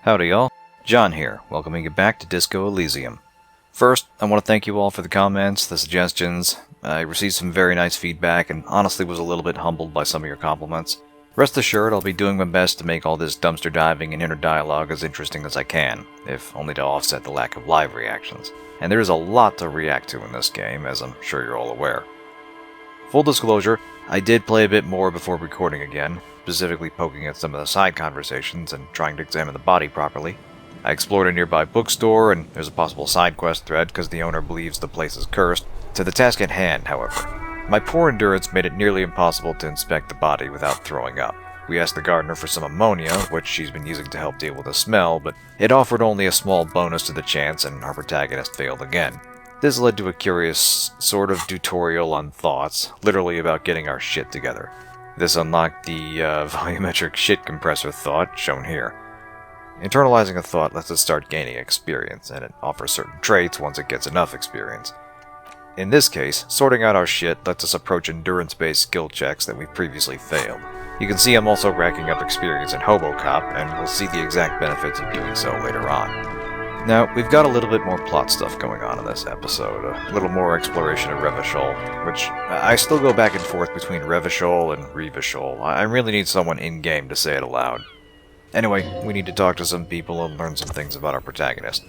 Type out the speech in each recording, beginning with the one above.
Howdy y'all, John here, welcoming you back to Disco Elysium. First, I want to thank you all for the comments, the suggestions. I received some very nice feedback and honestly was a little bit humbled by some of your compliments. Rest assured I'll be doing my best to make all this dumpster diving and inner dialogue as interesting as I can, if only to offset the lack of live reactions. And there is a lot to react to in this game, as I'm sure you're all aware. Full disclosure, I did play a bit more before recording again, specifically poking at some of the side conversations and trying to examine the body properly. I explored a nearby bookstore, and there's a possible side quest thread because the owner believes the place is cursed. To the task at hand, however, my poor endurance made it nearly impossible to inspect the body without throwing up. We asked the gardener for some ammonia, which she's been using to help deal with the smell, but it offered only a small bonus to the chance and our protagonist failed again. This led to a curious sort of tutorial on thoughts, literally about getting our shit together. This unlocked the volumetric shit compressor thought, shown here. Internalizing a thought lets us start gaining experience, and it offers certain traits once it gets enough experience. In this case, sorting out our shit lets us approach endurance-based skill checks that we've previously failed. You can see I'm also racking up experience in Hobocop, and we'll see the exact benefits of doing so later on. Now, we've got a little bit more plot stuff going on in this episode, a little more exploration of Revachol, which I still go back and forth between Revachol and Revachol. I really need someone in-game to say it aloud. Anyway, we need to talk to some people and learn some things about our protagonist.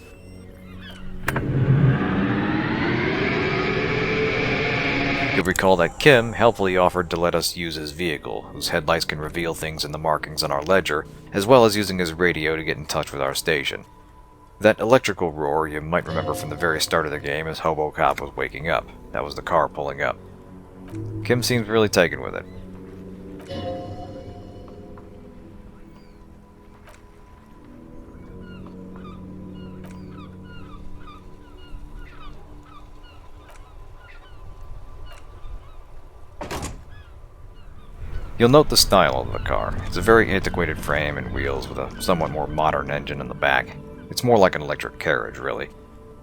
You'll recall that Kim helpfully offered to let us use his vehicle, whose headlights can reveal things in the markings on our ledger, as well as using his radio to get in touch with our station. That electrical roar you might remember from the very start of the game as Hobocop was waking up. That was the car pulling up. Kim seems really taken with it. You'll note the style of the car. It's a very antiquated frame and wheels with a somewhat more modern engine in the back. It's more like an electric carriage, really. It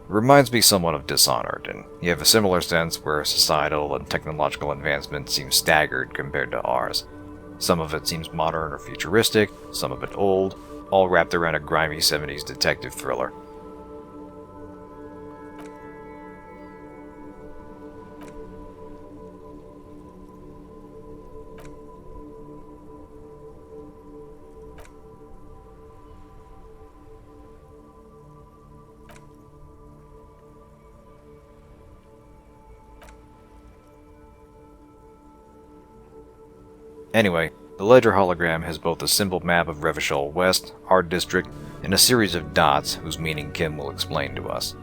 reminds me somewhat of Dishonored, and you have a similar sense where societal and technological advancement seems staggered compared to ours. Some of it seems modern or futuristic, some of it old, all wrapped around a grimy 70s detective thriller. Anyway, the ledger hologram has both a simple map of Revachol West, our district, and a series of dots whose meaning Kim will explain to us.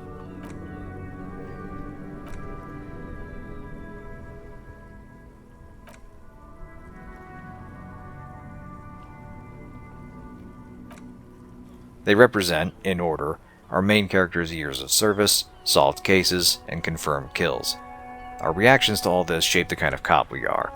They represent, in order, our main character's years of service, solved cases, and confirmed kills. Our reactions to all this shape the kind of cop we are.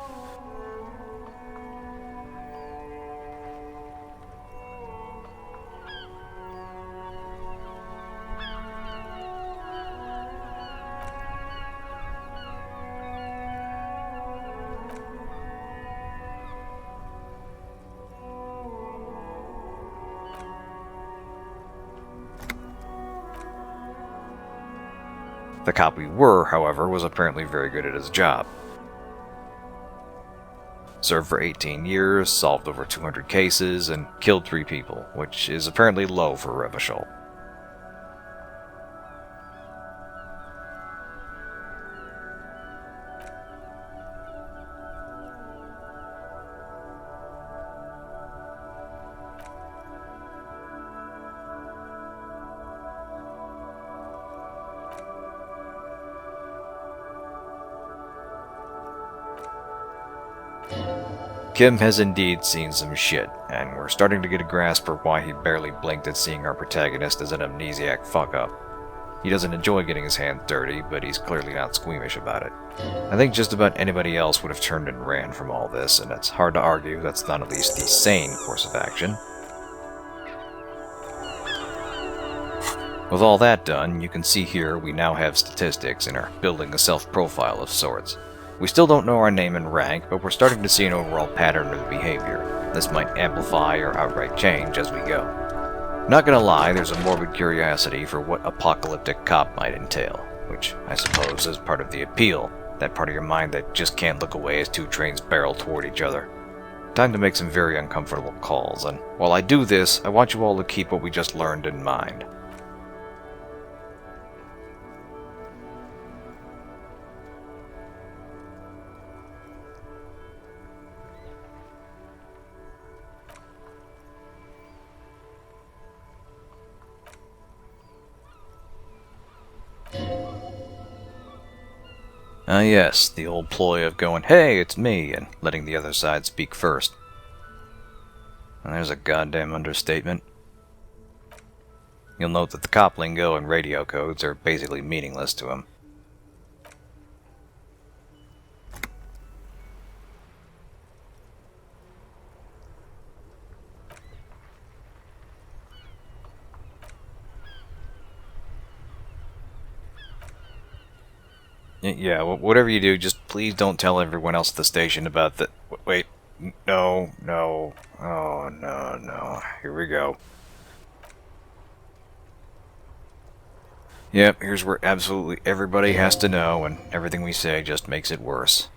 The cop we were, however, was apparently very good at his job. Served for 18 years, solved over 200 cases, and killed 3 people, which is apparently low for Revachol. Kim has indeed seen some shit, and we're starting to get a grasp for why he barely blinked at seeing our protagonist as an amnesiac fuck-up. He doesn't enjoy getting his hands dirty, but he's clearly not squeamish about it. I think just about anybody else would have turned and ran from all this, and it's hard to argue that's not at least the sane course of action. With all that done, you can see here we now have statistics and are building a self-profile of sorts. We still don't know our name and rank, but we're starting to see an overall pattern of behavior. This might amplify or outright change as we go. Not gonna lie, there's a morbid curiosity for what apocalyptic cop might entail, which I suppose is part of the appeal, that part of your mind that just can't look away as two trains barrel toward each other. Time to make some very uncomfortable calls, and while I do this, I want you all to keep what we just learned in mind. Ah yes, the old ploy of going, "Hey, it's me," and letting the other side speak first. And there's a goddamn understatement. You'll note that the cop lingo and radio codes are basically meaningless to him. Yeah, whatever you do, just please don't tell everyone else at the station about the... Wait, no, no, oh, no, here we go. Yep, here's where absolutely everybody has to know, and everything we say just makes it worse.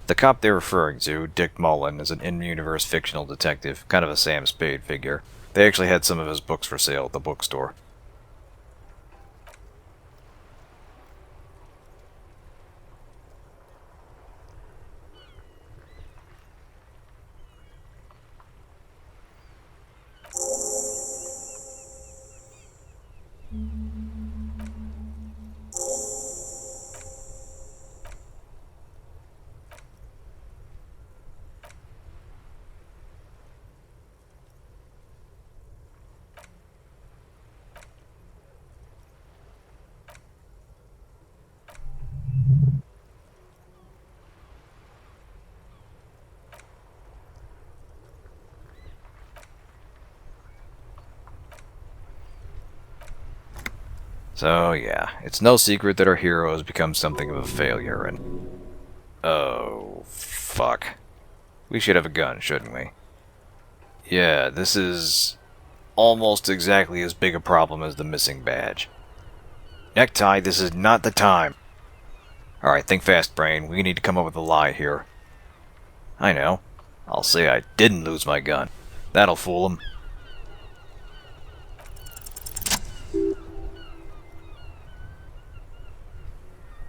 The cop they're referring to, Dick Mullen, is an in-universe fictional detective, kind of a Sam Spade figure. They actually had some of his books for sale at the bookstore. So yeah, it's no secret that our hero has become something of a failure, and... Oh, fuck. We should have a gun, shouldn't we? Yeah, this is... almost exactly as big a problem as the missing badge. Necktie, this is not the time! Alright, think fast, brain. We need to come up with a lie here. I know. I'll say I didn't lose my gun. That'll fool him.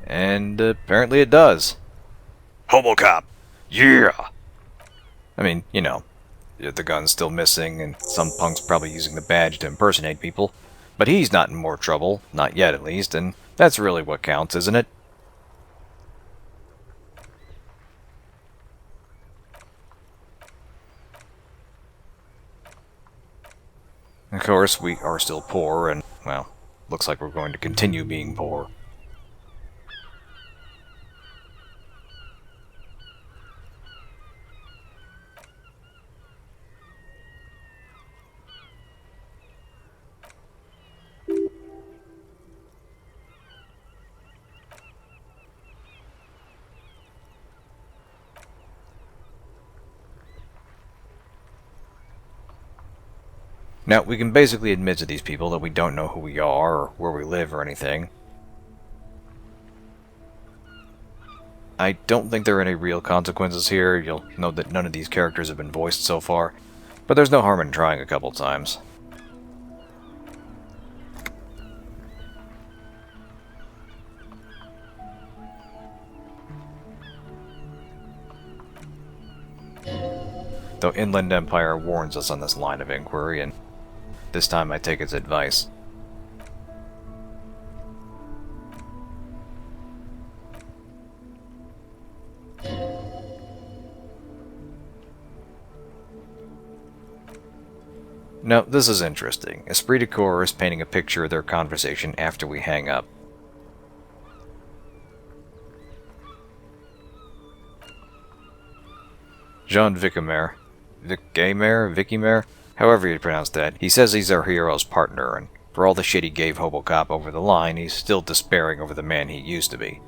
And apparently it does. Homocop! Yeah! I mean, you know, the gun's still missing, and some punk's probably using the badge to impersonate people. But he's not in more trouble, not yet at least, and that's really what counts, isn't it? Of course, we are still poor, and, well, looks like we're going to continue being poor. Now, we can basically admit to these people that we don't know who we are, or where we live, or anything. I don't think there are any real consequences here. You'll note that none of these characters have been voiced so far, but there's no harm in trying a couple times. Though Inland Empire warns us on this line of inquiry, and this time I take its advice. Now, this is interesting. Esprit de Corps is painting a picture of their conversation after we hang up. Jean Vicamere. Vicamere? However you pronounce that, he says he's our hero's partner, and for all the shit he gave Hobocop over the line, he's still despairing over the man he used to be.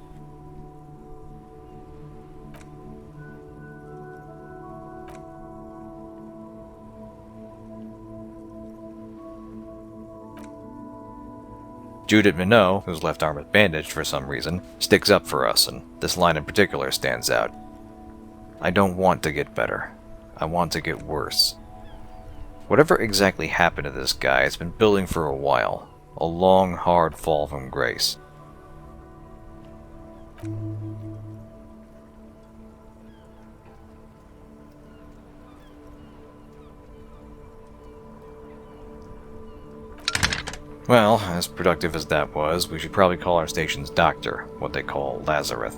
Judith Minot, whose left arm is bandaged for some reason, sticks up for us, and this line in particular stands out. I don't want to get better. I want to get worse. Whatever exactly happened to this guy, it's been building for a while. A long, hard fall from grace. Well, as productive as that was, we should probably call our station's doctor, what they call Lazarus.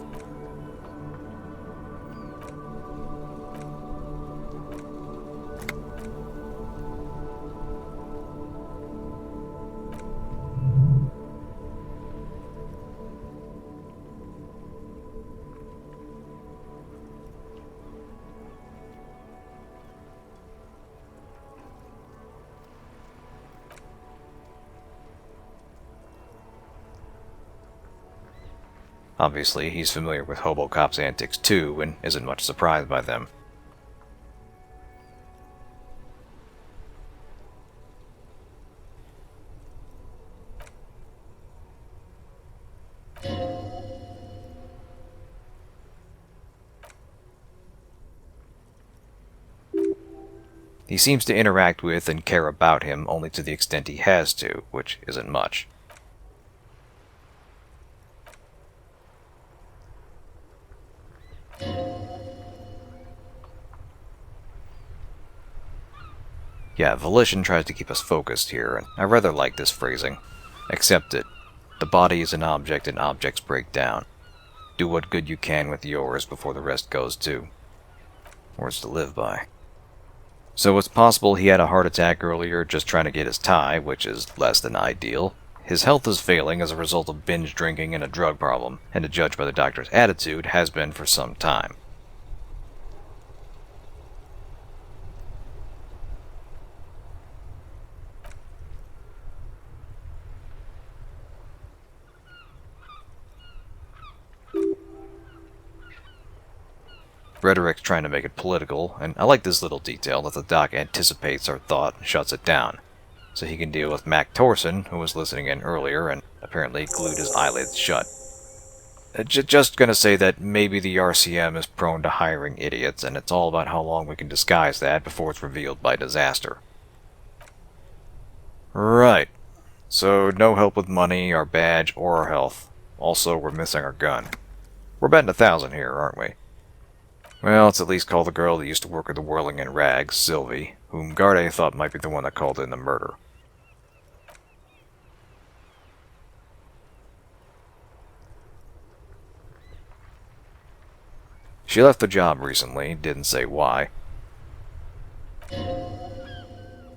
Obviously, he's familiar with Hobocop's antics too, and isn't much surprised by them. He seems to interact with and care about him only to the extent he has to, which isn't much. Yeah, volition tries to keep us focused here, and I rather like this phrasing. Accept it. The body is an object and objects break down. Do what good you can with yours before the rest goes too. Words to live by. So it's possible he had a heart attack earlier just trying to get his tie, which is less than ideal. His health is failing as a result of binge drinking and a drug problem, and to judge by the doctor's attitude, has been for some time. Rhetoric's trying to make it political, and I like this little detail that the doc anticipates our thought and shuts it down, so he can deal with Mac Torson, who was listening in earlier and apparently glued his eyelids shut. Just gonna say that maybe the RCM is prone to hiring idiots, and it's all about how long we can disguise that before it's revealed by disaster. Right. So no help with money, our badge, or our health. Also, we're missing our gun. We're betting 1,000 here, aren't we? Well, let's at least call the girl that used to work at the Whirling in Rags, Sylvie, whom Garde thought might be the one that called in the murder. She left the job recently, didn't say why.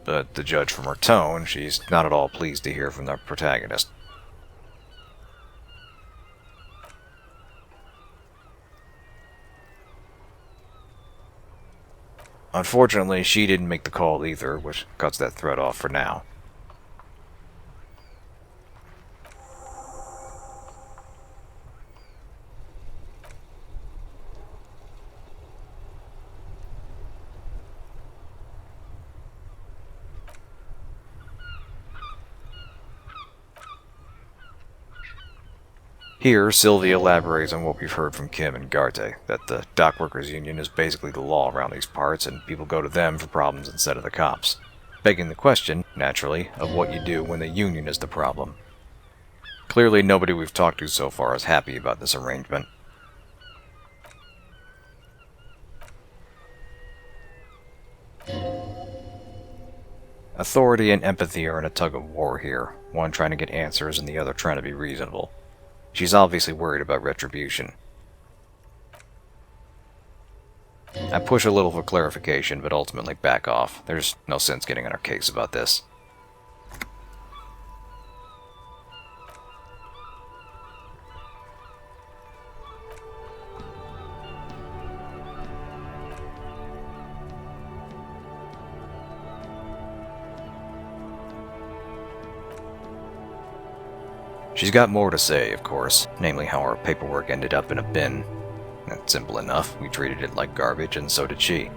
But to judge from her tone, she's not at all pleased to hear from the protagonist. Unfortunately, she didn't make the call either, which cuts that thread off for now. Here, Sylvie elaborates on what we've heard from Kim and Garte, that the dock workers union is basically the law around these parts, and people go to them for problems instead of the cops. Begging the question, naturally, of what you do when the union is the problem. Clearly nobody we've talked to so far is happy about this arrangement. Authority and empathy are in a tug of war here, one trying to get answers and the other trying to be reasonable. She's obviously worried about retribution. I push a little for clarification, but ultimately back off. There's no sense getting on our case about this. She's got more to say, of course, namely how our paperwork ended up in a bin. That's simple enough. We treated it like garbage, and so did she.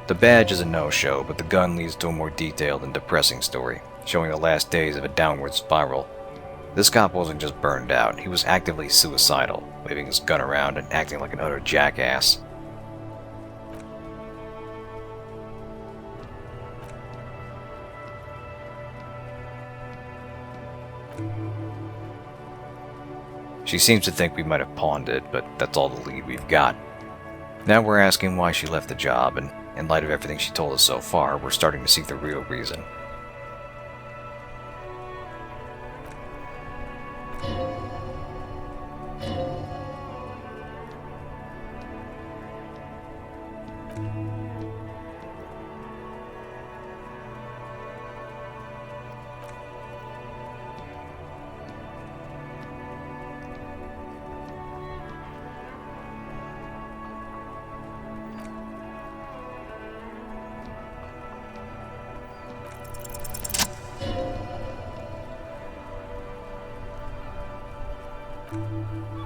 The badge is a no-show, but the gun leads to a more detailed and depressing story, showing the last days of a downward spiral. This cop wasn't just burned out, he was actively suicidal, waving his gun around and acting like an utter jackass. She seems to think we might have pawned it, but that's all the lead we've got. Now we're asking why she left the job, and in light of everything she told us so far, we're starting to seek the real reason.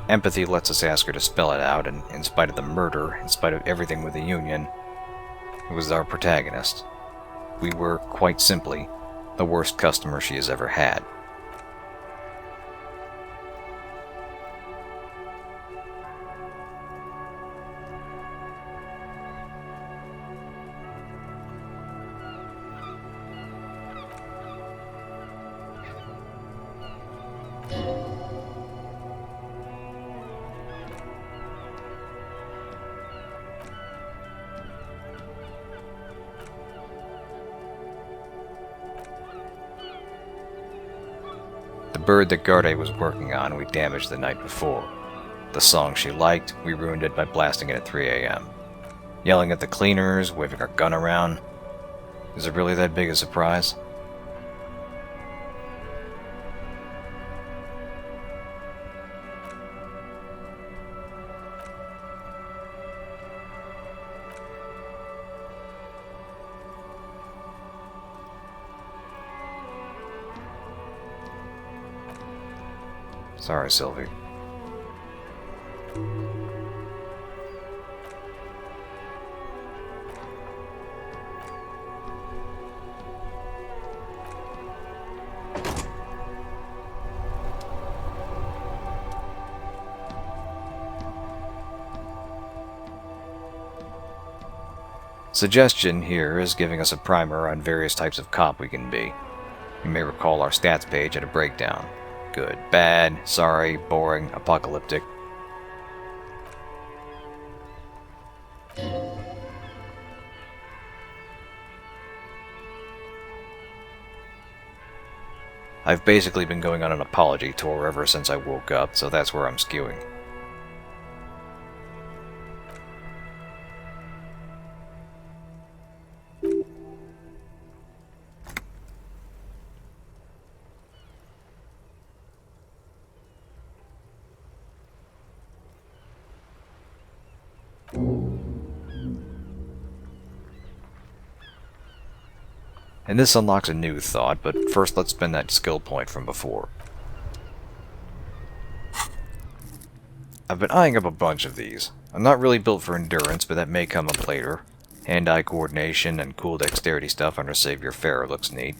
Empathy lets us ask her to spell it out, and in spite of the murder, in spite of everything with the Union, it was our protagonist. We were, quite simply, the worst customer she has ever had. The bird that Garde was working on we damaged the night before. The song she liked, we ruined it by blasting it at 3 a.m. Yelling at the cleaners, waving our gun around. Is it really that big a surprise? Sorry, Sylvie. Suggestion here is giving us a primer on various types of cop we can be. You may recall our stats page at a breakdown. Good, bad, sorry, boring, apocalyptic. I've basically been going on an apology tour ever since I woke up, so that's where I'm skewing. And this unlocks a new thought, but first let's spend that skill point from before. I've been eyeing up a bunch of these. I'm not really built for endurance, but that may come up later. Hand-eye coordination and cool dexterity stuff under Savior Pharaoh looks neat.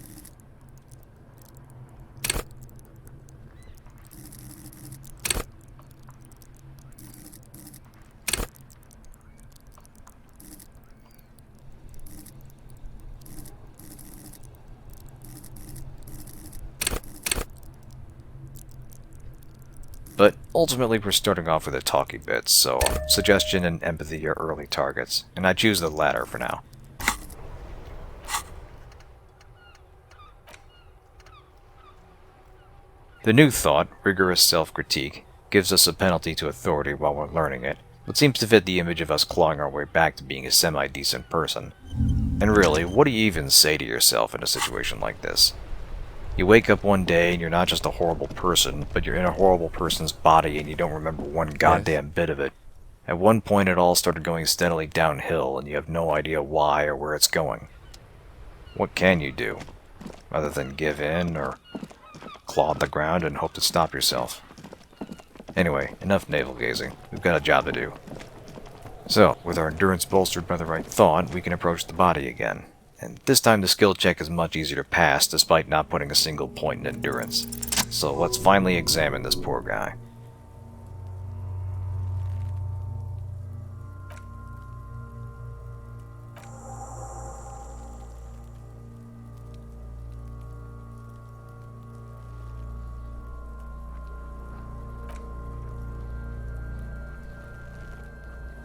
But ultimately we're starting off with the talky bits, so suggestion and empathy are early targets, and I choose the latter for now. The new thought, rigorous self-critique, gives us a penalty to authority while we're learning it, but seems to fit the image of us clawing our way back to being a semi-decent person. And really, what do you even say to yourself in a situation like this? You wake up one day and you're not just a horrible person, but you're in a horrible person's body and you don't remember one goddamn bit of it. At one point it all started going steadily downhill and you have no idea why or where it's going. What can you do, other than give in or claw at the ground and hope to stop yourself? Anyway, enough navel-gazing. We've got a job to do. So, with our endurance bolstered by the right thought, we can approach the body again. And this time the skill check is much easier to pass, despite not putting a single point in endurance. So let's finally examine this poor guy.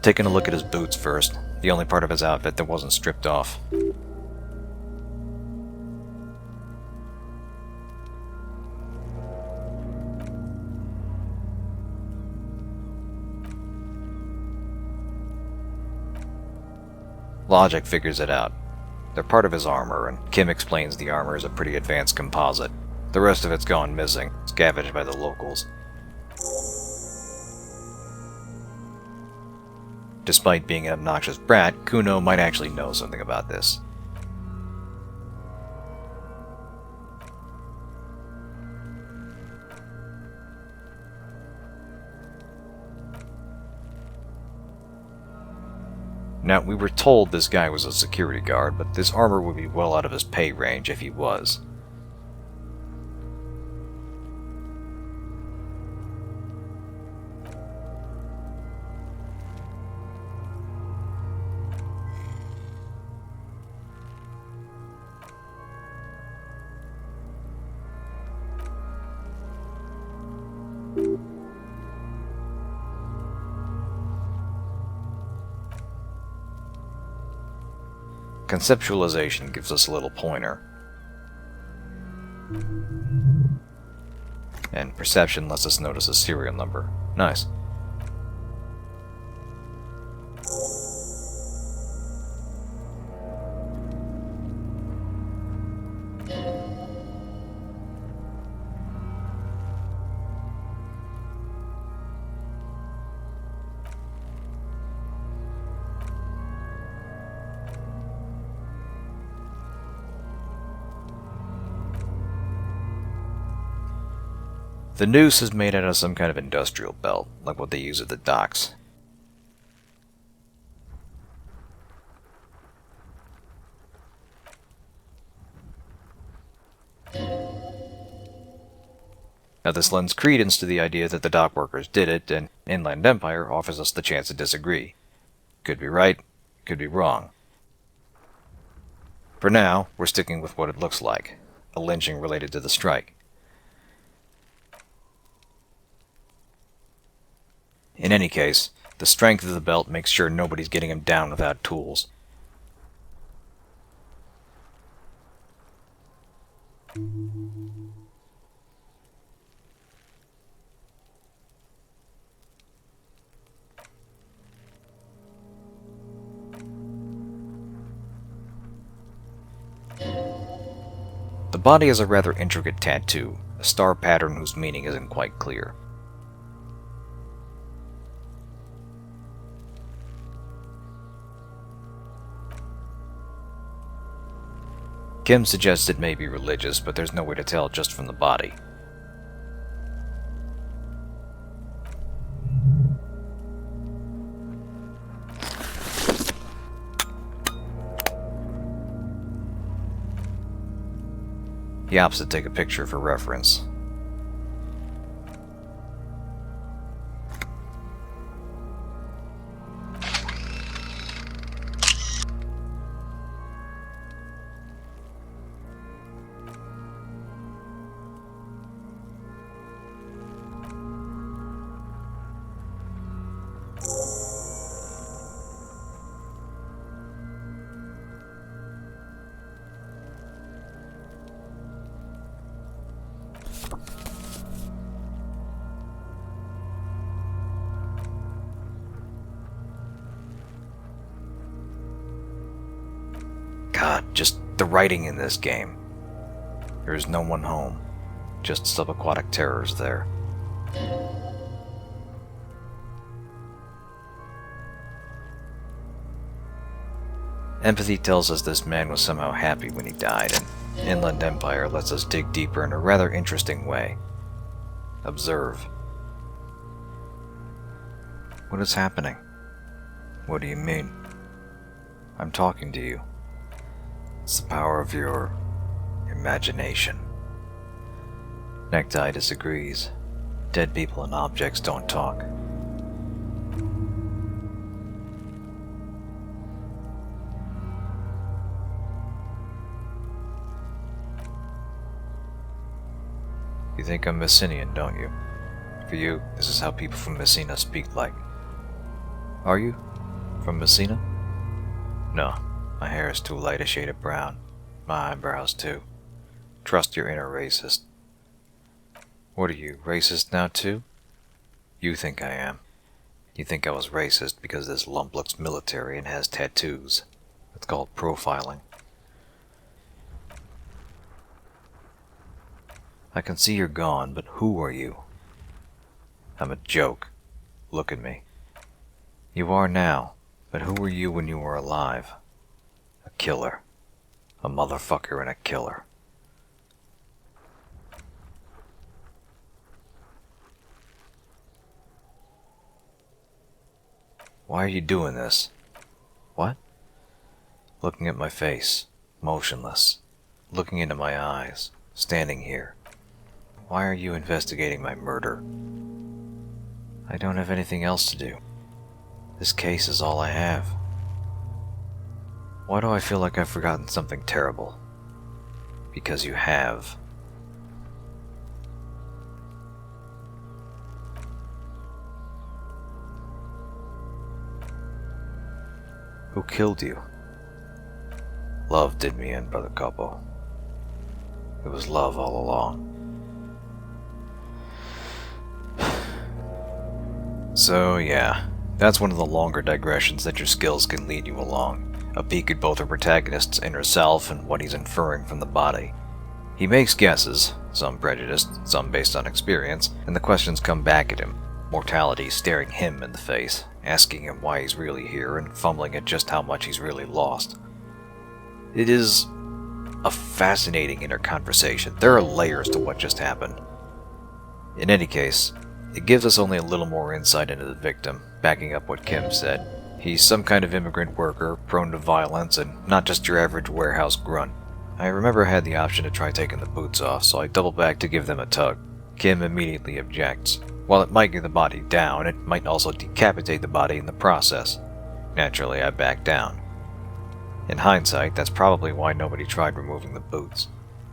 Taking a look at his boots first, the only part of his outfit that wasn't stripped off. Logic figures it out. They're part of his armor, and Kim explains the armor is a pretty advanced composite. The rest of it's gone missing, scavenged by the locals. Despite being an obnoxious brat, Kuno might actually know something about this. Now, we were told this guy was a security guard, but this armor would be well out of his pay range if he was. Conceptualization gives us a little pointer. And perception lets us notice a serial number. Nice. The noose is made out of some kind of industrial belt, like what they use at the docks. Now this lends credence to the idea that the dock workers did it, and Inland Empire offers us the chance to disagree. Could be right, could be wrong. For now, we're sticking with what it looks like, a lynching related to the strike. In any case, the strength of the belt makes sure nobody's getting him down without tools. The body has a rather intricate tattoo, a star pattern whose meaning isn't quite clear. Kim suggests it may be religious, but there's no way to tell just from the body. He opts to take a picture for reference. God, just the writing in this game. There is no one home, just subaquatic terrors there. Empathy tells us this man was somehow happy when he died, and Inland Empire lets us dig deeper in a rather interesting way. Observe. What is happening? What do you mean? I'm talking to you. It's the power of your imagination. Necktie disagrees. Dead people and objects don't talk. You think I'm Messinian, don't you? For you, this is how people from Messina speak like. Are you? From Messina? No, my hair is too light a shade of brown. My eyebrows, too. Trust your inner racist. What are you, racist now, too? You think I am. You think I was racist because this lump looks military and has tattoos. It's called profiling. I can see you're gone, but who are you? I'm a joke. Look at me. You are now, but who were you when you were alive? A killer. A motherfucker and a killer. Why are you doing this? What? Looking at my face, motionless, looking into my eyes, standing here. Why are you investigating my murder? I don't have anything else to do. This case is all I have. Why do I feel like I've forgotten something terrible? Because you have. Who killed you? Love did me in, Brother Capo. It was love all along. So, yeah, that's one of the longer digressions that your skills can lead you along. A peek at both our protagonist's inner self and what he's inferring from the body. He makes guesses, some prejudiced, some based on experience, and the questions come back at him. Mortality staring him in the face, asking him why he's really here, and fumbling at just how much he's really lost. It is a fascinating inner conversation. There are layers to what just happened. In any case, it gives us only a little more insight into the victim, backing up what Kim said. He's some kind of immigrant worker, prone to violence, and not just your average warehouse grunt. I remember I had the option to try taking the boots off, so I double back to give them a tug. Kim immediately objects. While it might get the body down, it might also decapitate the body in the process. Naturally, I back down. In hindsight, that's probably why nobody tried removing the boots.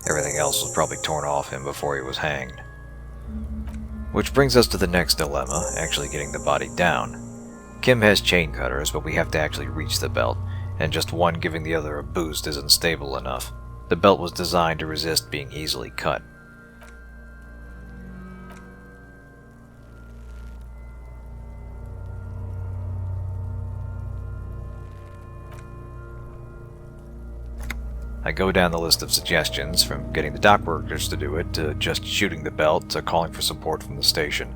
Everything else was probably torn off him before he was hanged. Which brings us to the next dilemma, actually getting the body down. Kim has chain cutters, but we have to actually reach the belt, and just one giving the other a boost isn't stable enough. The belt was designed to resist being easily cut. I go down the list of suggestions, from getting the dock workers to do it, to just shooting the belt, to calling for support from the station.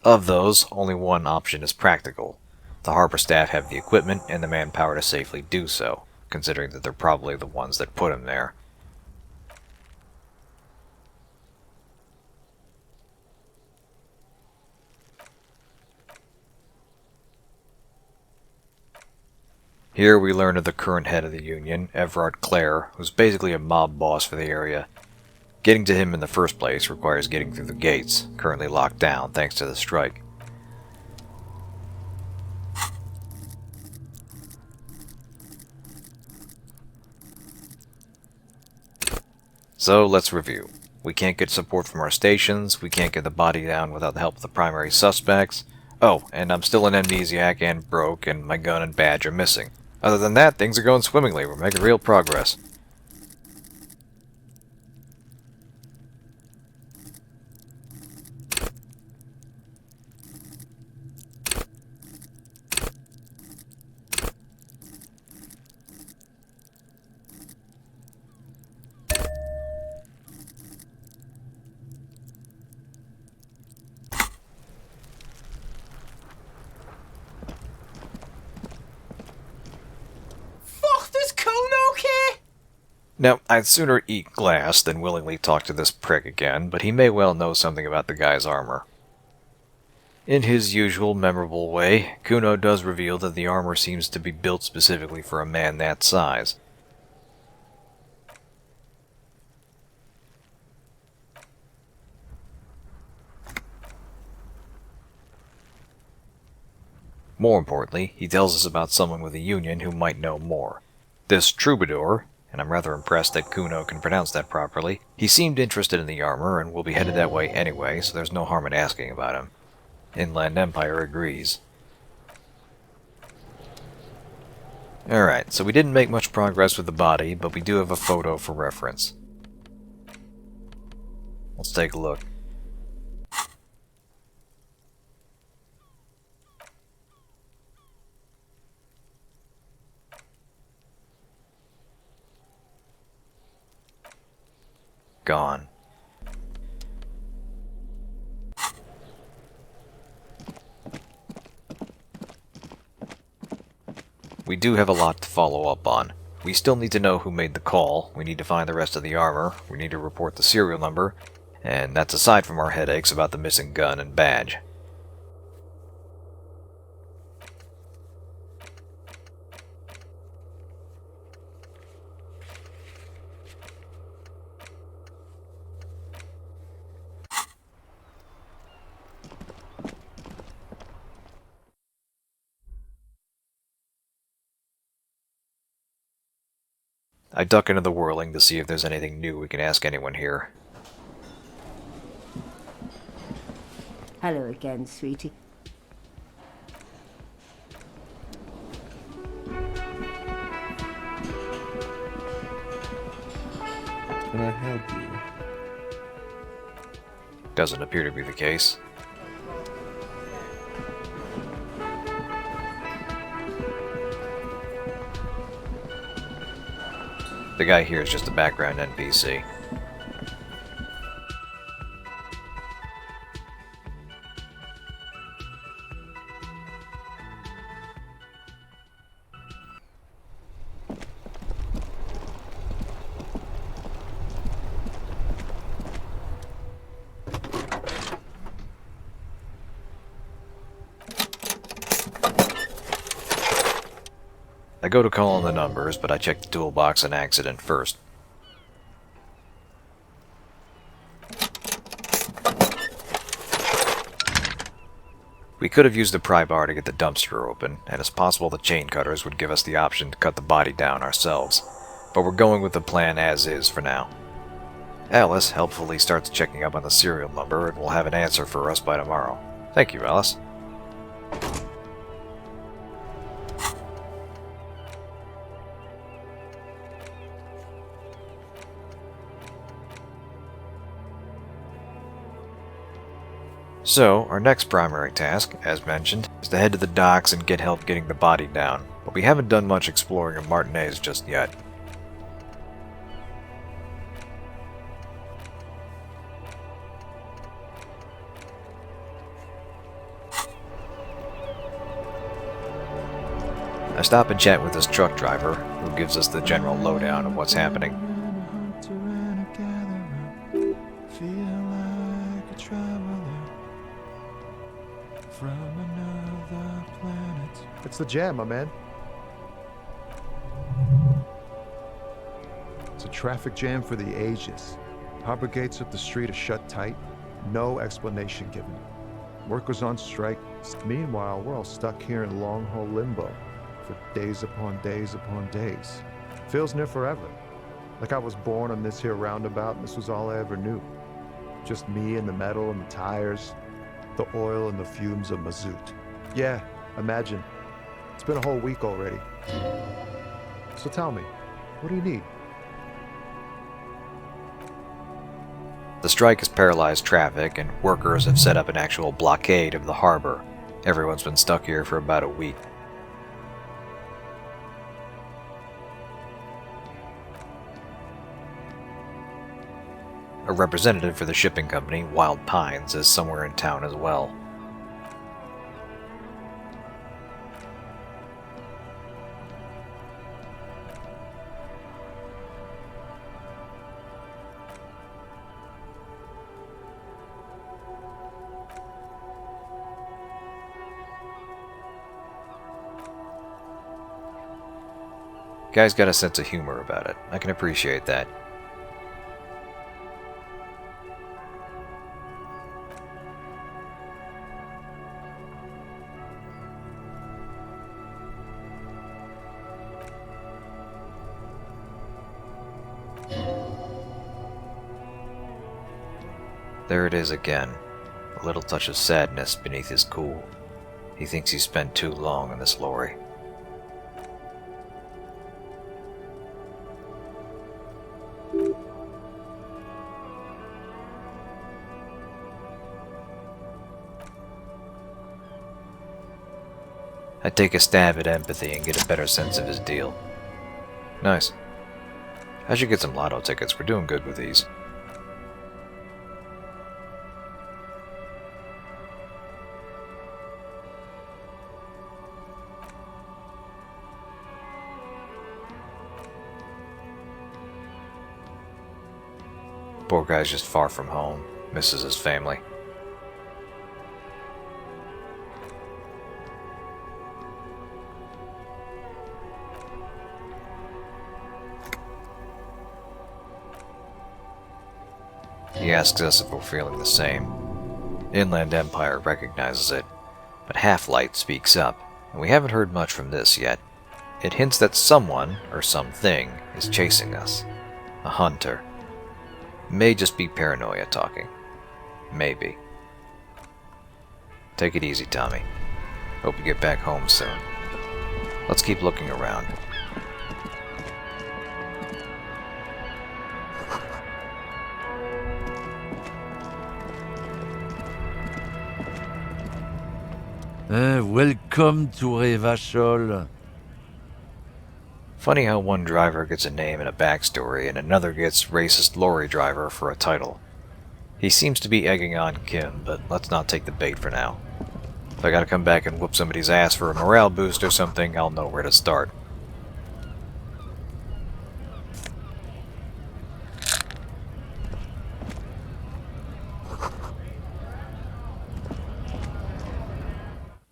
Of those, only one option is practical. The harbor staff have the equipment and the manpower to safely do so, considering that they're probably the ones that put him there. Here we learn of the current head of the Union, Everard Clare, who's basically a mob boss for the area. Getting to him in the first place requires getting through the gates, currently locked down thanks to the strike. So let's review. We can't get support from our stations, we can't get the body down without the help of the primary suspects. Oh, and I'm still an amnesiac and broke, and my gun and badge are missing. Other than that, things are going swimmingly. We're making real progress. Now, I'd sooner eat glass than willingly talk to this prick again, but he may well know something about the guy's armor. In his usual memorable way, Kuno does reveal that the armor seems to be built specifically for a man that size. More importantly, he tells us about someone with a union who might know more. This troubadour, and I'm rather impressed that Kuno can pronounce that properly, he seemed interested in the armor and will be headed that way anyway, so there's no harm in asking about him. Inland Empire agrees. Alright, so we didn't make much progress with the body, but we do have a photo for reference. Let's take a look. Gone. We do have a lot to follow up on. We still need to know who made the call, we need to find the rest of the armor, we need to report the serial number, and that's aside from our headaches about the missing gun and badge. I duck into the whirling to see if there's anything new we can ask anyone here. Hello again, sweetie. Can I help you? Doesn't appear to be the case. The guy here is just a background NPC. I go to call on the numbers, but I check the toolbox on accident first. We could have used the pry bar to get the dumpster open, and it's possible the chain cutters would give us the option to cut the body down ourselves, but we're going with the plan as is for now. Alice helpfully starts checking up on the serial number and will have an answer for us by tomorrow. Thank you, Alice. So, our next primary task, as mentioned, is to head to the docks and get help getting the body down, but we haven't done much exploring of Martinez just yet. I stop and chat with this truck driver, who gives us the general lowdown of what's happening. It's the jam, my man. It's a traffic jam for the ages. Harbor gates up the street are shut tight. No explanation given. Workers on strike. Meanwhile, we're all stuck here in long-haul limbo for days upon days upon days. Feels near forever. Like I was born on this here roundabout and this was all I ever knew. Just me and the metal and the tires, the oil and the fumes of mazout. Yeah, imagine. It's been a whole week already. So tell me, what do you need? The strike has paralyzed traffic, and workers have set up an actual blockade of the harbor. Everyone's been stuck here for about a week. A representative for the shipping company, Wild Pines, is somewhere in town as well. Guy's got a sense of humor about it. I can appreciate that. There it is again, a little touch of sadness beneath his cool. He thinks he spent too long in this lorry. I take a stab at empathy and get a better sense of his deal. Nice. I should get some lotto tickets. We're doing good with these. Poor guy's just far from home, misses his family. He asks us if we're feeling the same. Inland Empire recognizes it, but Half-Light speaks up, and we haven't heard much from this yet. It hints that someone, or something, is chasing us. A hunter. May just be paranoia talking. Maybe. Take it easy, Tommy. Hope you get back home soon. Let's keep looking around. Welcome to Revachol. Funny how one driver gets a name and a backstory, and another gets racist lorry driver for a title. He seems to be egging on Kim, but let's not take the bait for now. If I gotta come back and whoop somebody's ass for a morale boost or something, I'll know where to start.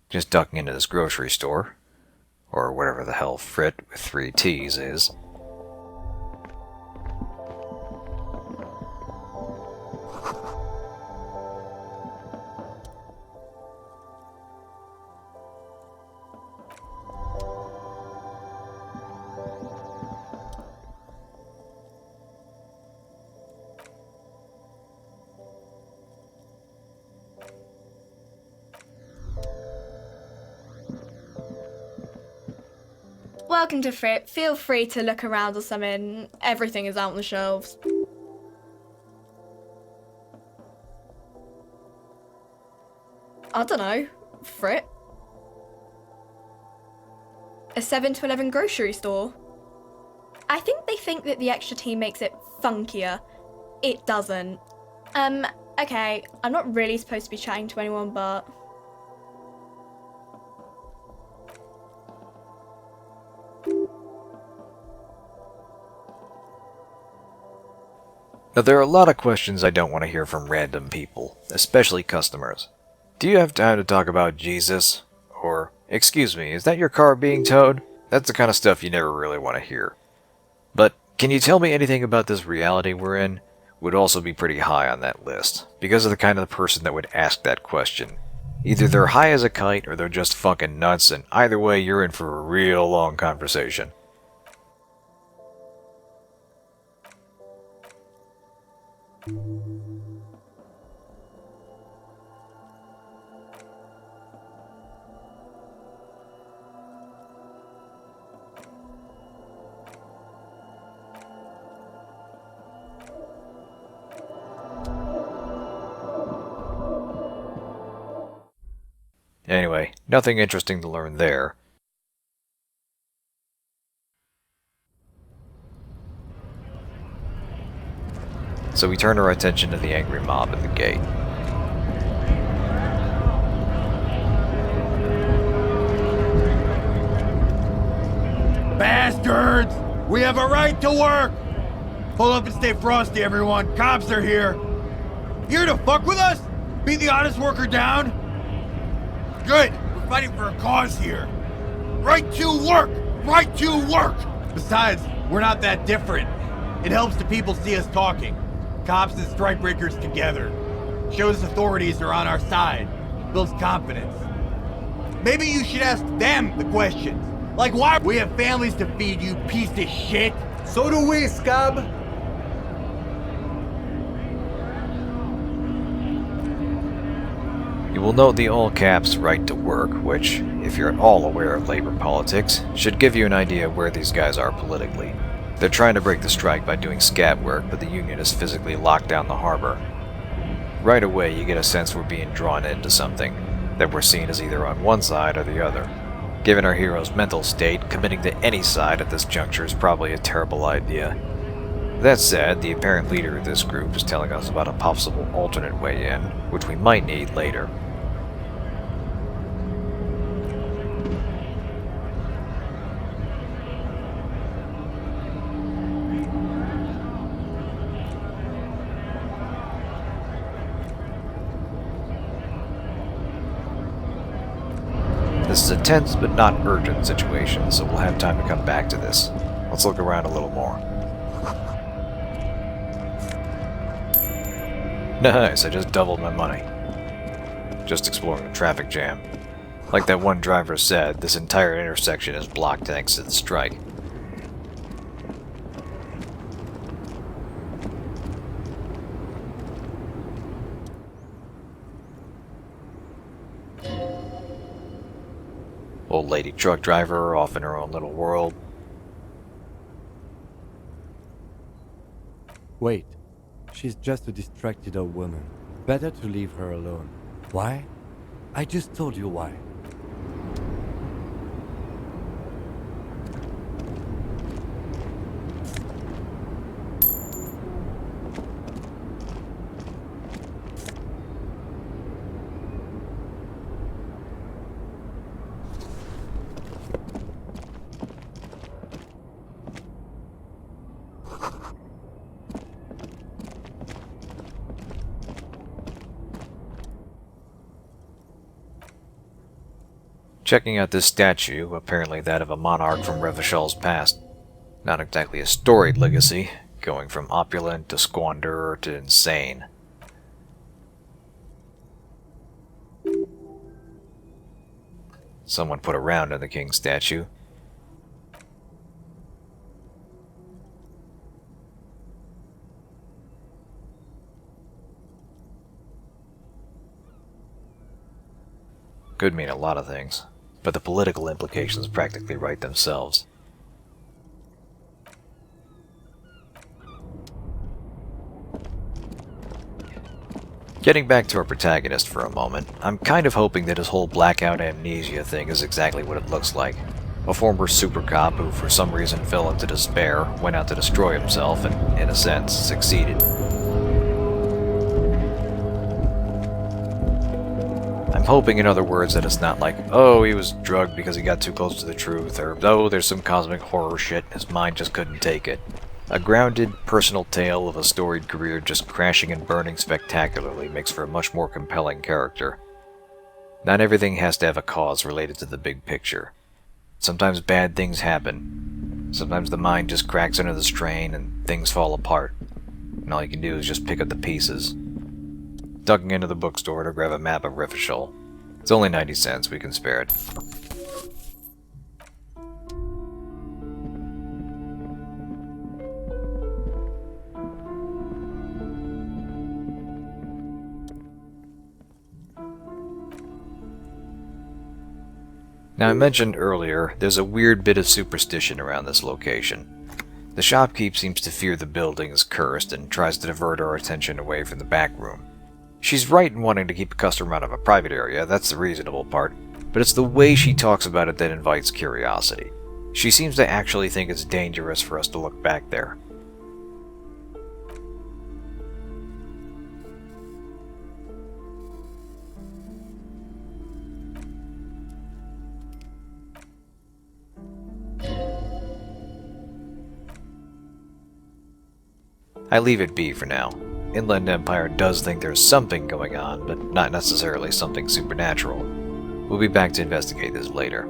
Just ducking into this grocery store. Or whatever the hell Frit with 3 T's is. Welcome to Frit. Feel free to look around or something. Everything is out on the shelves. I don't know. Frit? A 7 to 11 grocery store? I think they think that the extra tea makes it funkier. It doesn't. Okay, I'm not really supposed to be chatting to anyone, but... Now, there are a lot of questions I don't want to hear from random people, especially customers. Do you have time to talk about Jesus? Or, excuse me, is that your car being towed? That's the kind of stuff you never really want to hear. But, can you tell me anything about this reality we're in? would also be pretty high on that list, because of the kind of person that would ask that question. Either they're high as a kite or they're just fucking nuts, and either way you're in for a real long conversation. Anyway, nothing interesting to learn there. So we turn our attention to the angry mob at the gate. Bastards! We have a right to work! Pull up and stay frosty, everyone. Cops are here. Here to fuck with us? Beat the honest worker down? Good. We're fighting for a cause here. Right to work! Right to work! Besides, we're not that different. It helps the people see us talking. Cops and strikebreakers together. Shows authorities are on our side. Builds confidence. Maybe you should ask them the questions. Like, why? We have families to feed, you piece of shit. So do we, scab. You will note the all caps right to work, which, if you're at all aware of labor politics, should give you an idea of where these guys are politically. They're trying to break the strike by doing scat work, but the union has physically locked down the harbor. Right away you get a sense we're being drawn into something, that we're seen as either on one side or the other. Given our hero's mental state, committing to any side at this juncture is probably a terrible idea. That said, the apparent leader of this group is telling us about a possible alternate way in, which we might need later. This is a tense but not urgent situation, so we'll have time to come back to this. Let's look around a little more. Nice, I just doubled my money. Just exploring the traffic jam. Like that one driver said, this entire intersection is blocked thanks to the strike. Old lady truck driver off in her own little world. Wait. She's just a distracted old woman. Better to leave her alone. Why? I just told you why. Checking out this statue, apparently that of a monarch from Revachel's past. Not exactly a storied legacy, going from opulent to squanderer to insane. Someone put a round in the king's statue. Could mean a lot of things, but the political implications practically write themselves. Getting back to our protagonist for a moment, I'm kind of hoping that his whole blackout amnesia thing is exactly what it looks like. A former super cop who for some reason fell into despair, went out to destroy himself, and, in a sense, succeeded. I'm hoping, in other words, that it's not like, oh, he was drugged because he got too close to the truth, or, oh, there's some cosmic horror shit, his mind just couldn't take it. A grounded, personal tale of a storied career just crashing and burning spectacularly makes for a much more compelling character. Not everything has to have a cause related to the big picture. Sometimes bad things happen. Sometimes the mind just cracks under the strain and things fall apart. and all you can do is just pick up the pieces. Ducking into the bookstore to grab a map of Rifishol. It's only 90 cents, we can spare it. Now, I mentioned earlier, there's a weird bit of superstition around this location. The shopkeep seems to fear the building is cursed and tries to divert our attention away from the back room. She's right in wanting to keep a customer out of a private area, that's the reasonable part, but it's the way she talks about it that invites curiosity. She seems to actually think it's dangerous for us to look back there. I leave it be for now. Inland Empire does think there's something going on, but not necessarily something supernatural. We'll be back to investigate this later.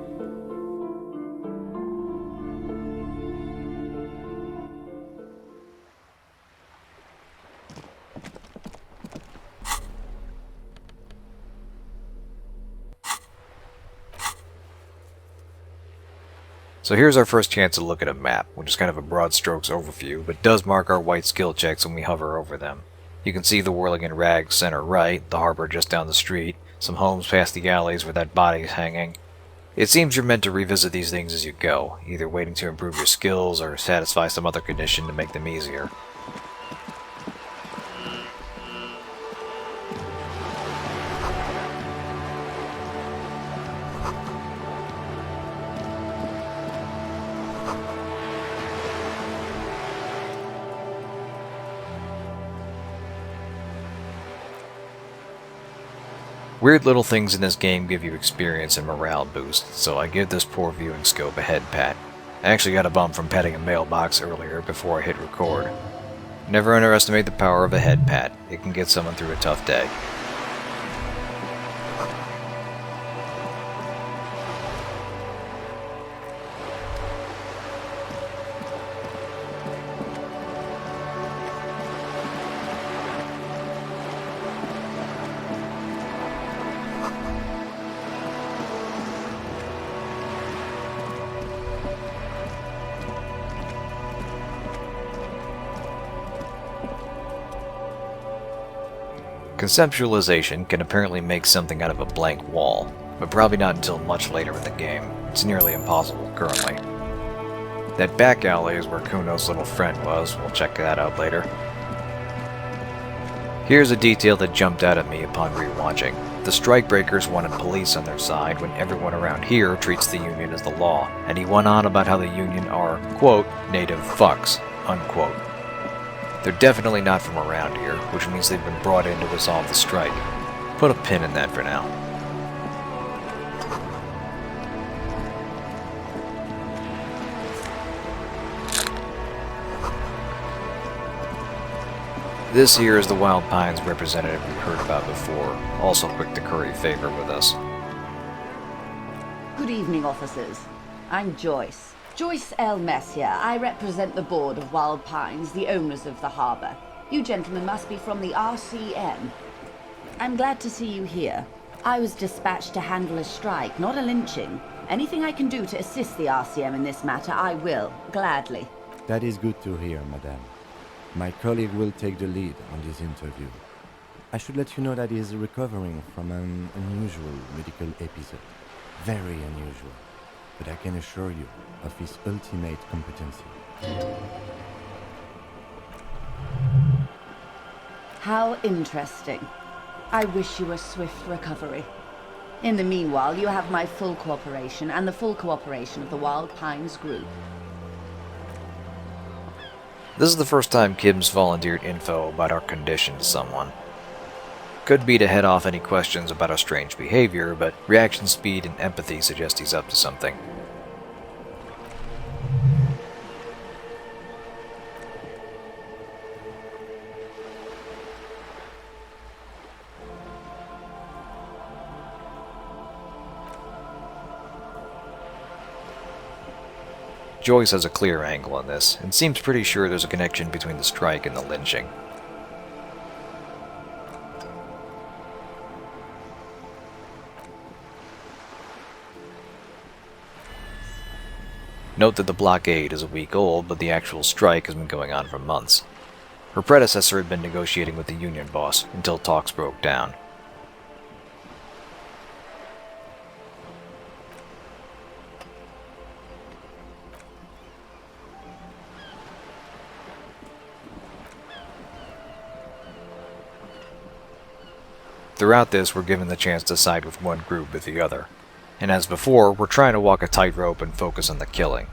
So here's our first chance to look at a map, which is kind of a broad strokes overview, but does mark our white skill checks when we hover over them. You can see the whirling in rags center right, the harbor just down the street, some homes past the alleys where that body is hanging. It seems you're meant to revisit these things as you go, either waiting to improve your skills or satisfy some other condition to make them easier. Weird little things in this game give you experience and morale boost, so I give this poor viewing scope a head pat. I actually got a bump from patting a mailbox earlier before I hit record. Never underestimate the power of a head pat. It can get someone through a tough day. Conceptualization can apparently make something out of a blank wall, but probably not until much later in the game. It's nearly impossible currently. That back alley is where Kuno's little friend was. We'll check that out later. Here's a detail that jumped out at me upon rewatching. The strikebreakers wanted police on their side when everyone around here treats the Union as the law, and he went on about how the Union are, quote, native fucks, unquote. They're definitely not from around here, which means they've been brought in to resolve the strike. Put a pin in that for now. This here is the Wild Pines representative we've heard about before, also quick to curry favor with us. Good evening, officers. I'm Joyce. Joyce L. Messier. I represent the board of Wild Pines, the owners of the harbor. You gentlemen must be from the RCM. I'm glad to see you here. I was dispatched to handle a strike, not a lynching. Anything I can do to assist the RCM in this matter, I will, gladly. That is good to hear, madame. My colleague will take the lead on this interview. I should let you know that he is recovering from an unusual medical episode. Very unusual. But I can assure you of his ultimate competency. How interesting. I wish you a swift recovery. In the meanwhile, you have my full cooperation and the full cooperation of the Wild Pines group. This is the first time Kim's volunteered info about our condition to someone. Could be to head off any questions about our strange behavior, but reaction speed and empathy suggest he's up to something. Joyce has a clear angle on this, and seems pretty sure there's a connection between the strike and the lynching. Note that the blockade is a week old, but the actual strike has been going on for months. Her predecessor had been negotiating with the union boss until talks broke down. Throughout this, we're given the chance to side with one group with the other. And as before, we're trying to walk a tightrope and focus on the killing.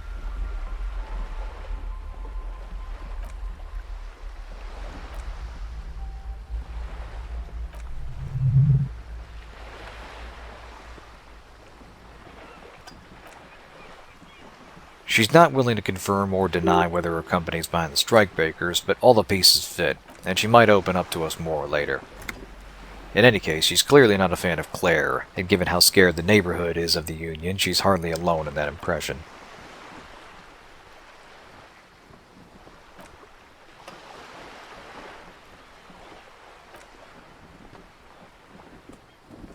She's not willing to confirm or deny whether her company's behind the strikebreakers, but all the pieces fit, and she might open up to us more later. In any case, she's clearly not a fan of Claire, and given how scared the neighborhood is of the Union, she's hardly alone in that impression.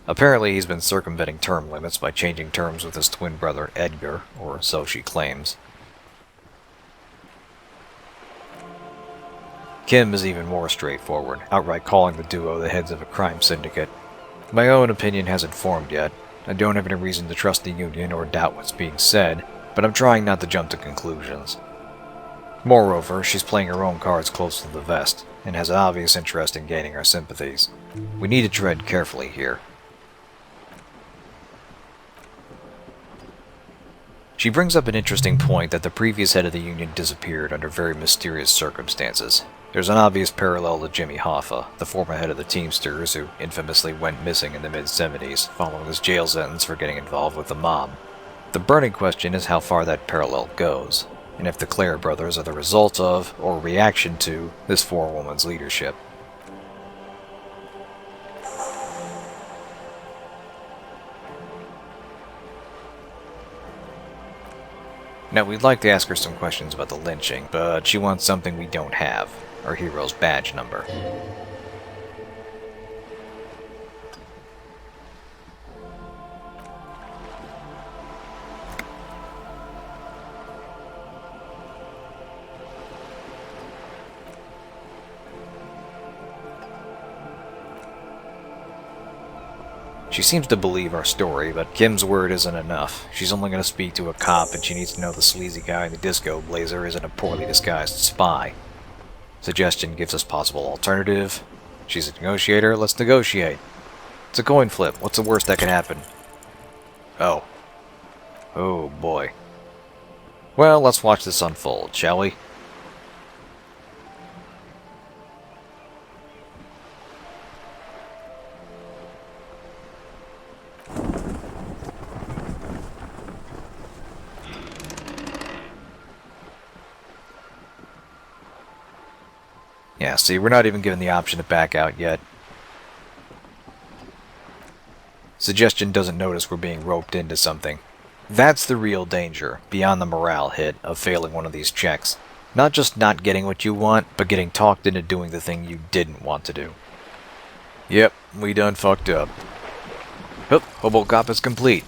Apparently he's been circumventing term limits by changing terms with his twin brother Edgar, or so she claims. Kim is even more straightforward, outright calling the duo the heads of a crime syndicate. My own opinion hasn't formed yet. I don't have any reason to trust the Union or doubt what's being said, but I'm trying not to jump to conclusions. Moreover, she's playing her own cards close to the vest, and has an obvious interest in gaining our sympathies. We need to tread carefully here. She brings up an interesting point that the previous head of the Union disappeared under very mysterious circumstances. There's an obvious parallel to Jimmy Hoffa, the former head of the Teamsters who infamously went missing in the mid-70s, following his jail sentence for getting involved with the mob. The burning question is how far that parallel goes, and if the Clare brothers are the result of, or reaction to, this forewoman's leadership. Now, we'd like to ask her some questions about the lynching, but she wants something we don't have, our hero's badge number. She seems to believe our story, but Kim's word isn't enough. She's only going to speak to a cop, and she needs to know the sleazy guy in the disco blazer isn't a poorly disguised spy. Suggestion gives us possible alternative. She's a negotiator, let's negotiate. It's a coin flip, what's the worst that can happen? Oh. Oh boy. Well, let's watch this unfold, shall we? Yeah, see, we're not even given the option to back out yet. Suggestion doesn't notice we're being roped into something. That's the real danger, beyond the morale hit, of failing one of these checks. Not just not getting what you want, but getting talked into doing the thing you didn't want to do. Yep, we done fucked up. Oop, Hobo Cop is complete.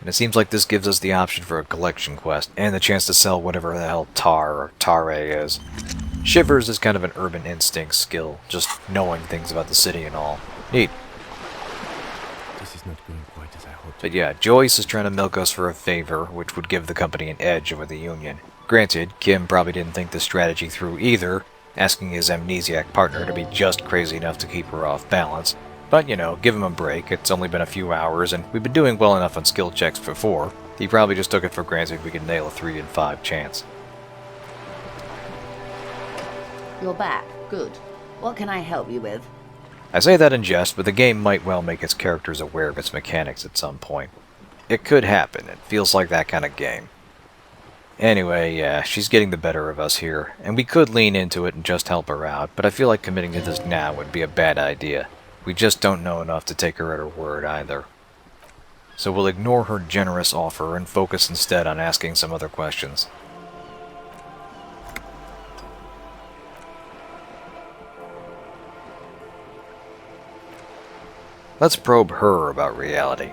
And it seems like this gives us the option for a collection quest, and the chance to sell whatever the hell tar or tare is. Shivers is kind of an urban instinct skill, just knowing things about the city and all. Neat. This is not going quite as I hoped. But yeah, Joyce is trying to milk us for a favor, which would give the company an edge over the Union. Granted, Kim probably didn't think this strategy through either, asking his amnesiac partner to be just crazy enough to keep her off balance. But, you know, give him a break. It's only been a few hours, and we've been doing well enough on skill checks before. He probably just took it for granted we could nail a 3 in 5 chance. You're back. Good. What can I help you with? I say that in jest, but the game might well make its characters aware of its mechanics at some point. It could happen. It feels like that kind of game. Anyway, yeah, she's getting the better of us here, and we could lean into it and just help her out, but I feel like committing to this now would be a bad idea. We just don't know enough to take her at her word either. So we'll ignore her generous offer and focus instead on asking some other questions. Let's probe her about reality.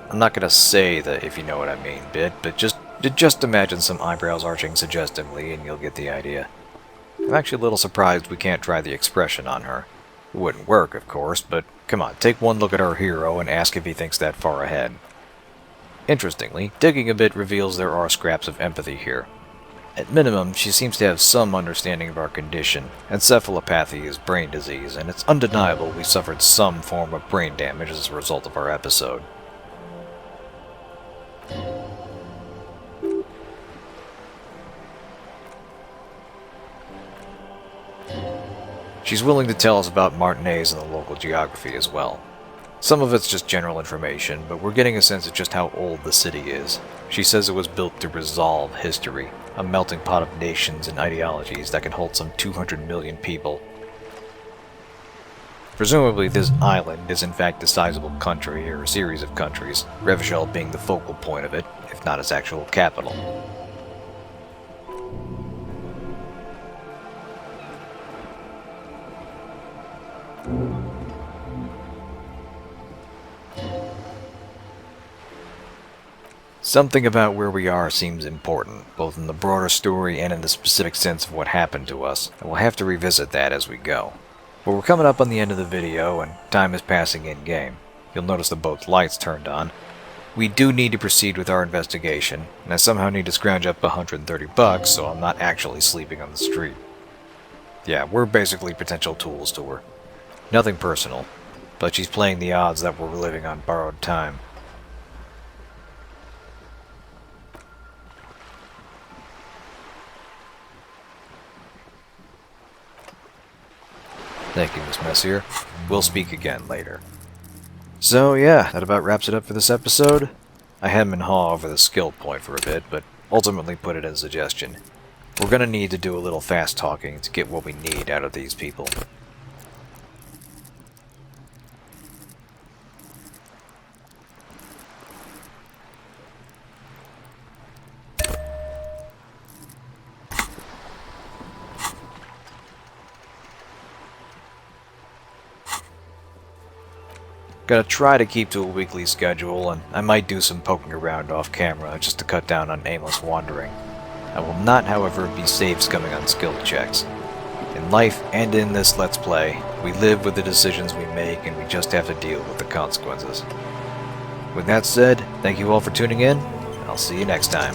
I'm not gonna say the if you know what I mean bit, but just imagine some eyebrows arching suggestively and you'll get the idea. I'm actually a little surprised we can't try the expression on her. It wouldn't work, of course, but come on, take one look at our hero and ask if he thinks that far ahead. Interestingly, digging a bit reveals there are scraps of empathy here. At minimum, she seems to have some understanding of our condition. Encephalopathy is brain disease, and it's undeniable we suffered some form of brain damage as a result of our episode. She's willing to tell us about Martinez and the local geography as well. Some of it's just general information, but we're getting a sense of just how old the city is. She says it was built to resolve history, a melting pot of nations and ideologies that can hold some 200 million people. Presumably this island is in fact a sizable country, or a series of countries, Revachol being the focal point of it, if not its actual capital. Something about where we are seems important, both in the broader story and in the specific sense of what happened to us, and we'll have to revisit that as we go. But we're coming up on the end of the video, and time is passing in-game. You'll notice the boat's lights turned on. We do need to proceed with our investigation, and I somehow need to scrounge up $130 so I'm not actually sleeping on the street. Yeah, we're basically potential tools to her. Nothing personal, but she's playing the odds that we're living on borrowed time. Thank you, Miss Messier. We'll speak again later. So yeah, that about wraps it up for this episode. I hem and haw over the skill point for a bit, but ultimately put it as a suggestion. We're gonna need to do a little fast talking to get what we need out of these people. Gotta try to keep to a weekly schedule, and I might do some poking around off camera just to cut down on aimless wandering. I will not, however, be save scumming on skill checks. In life and in this Let's Play, we live with the decisions we make and we just have to deal with the consequences. With that said, thank you all for tuning in, and I'll see you next time.